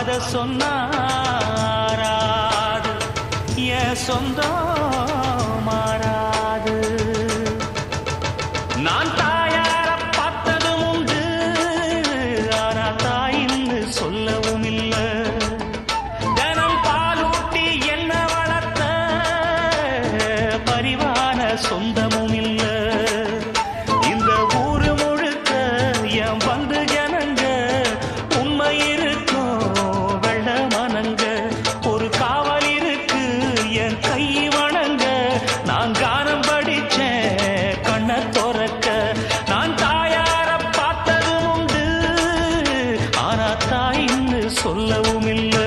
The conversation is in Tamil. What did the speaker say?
அத சொன்னாராது என் சொந்தம் மாறாது. நான் தாயார பார்த்ததும் உண்டு, ஆனா தாயின்னு சொல்லவும் இல்லை. தினம் பாலூட்டி என்ன வளர்த்த பரிவான சொந்தமும் இல்லை. இந்த ஊரு முழுக்க என் வந்து ஜனங்க உண்மை இருக்கும் வெள்ள மனங்க. ஒரு காவல் இருக்கு என் கை வணங்க. நான் கானம் படிச்சேன் கண்ண துறக்க. நான் தாயார பார்த்ததும் உண்டு, ஆனா தாயின்னு சொல்லவும் இல்லை.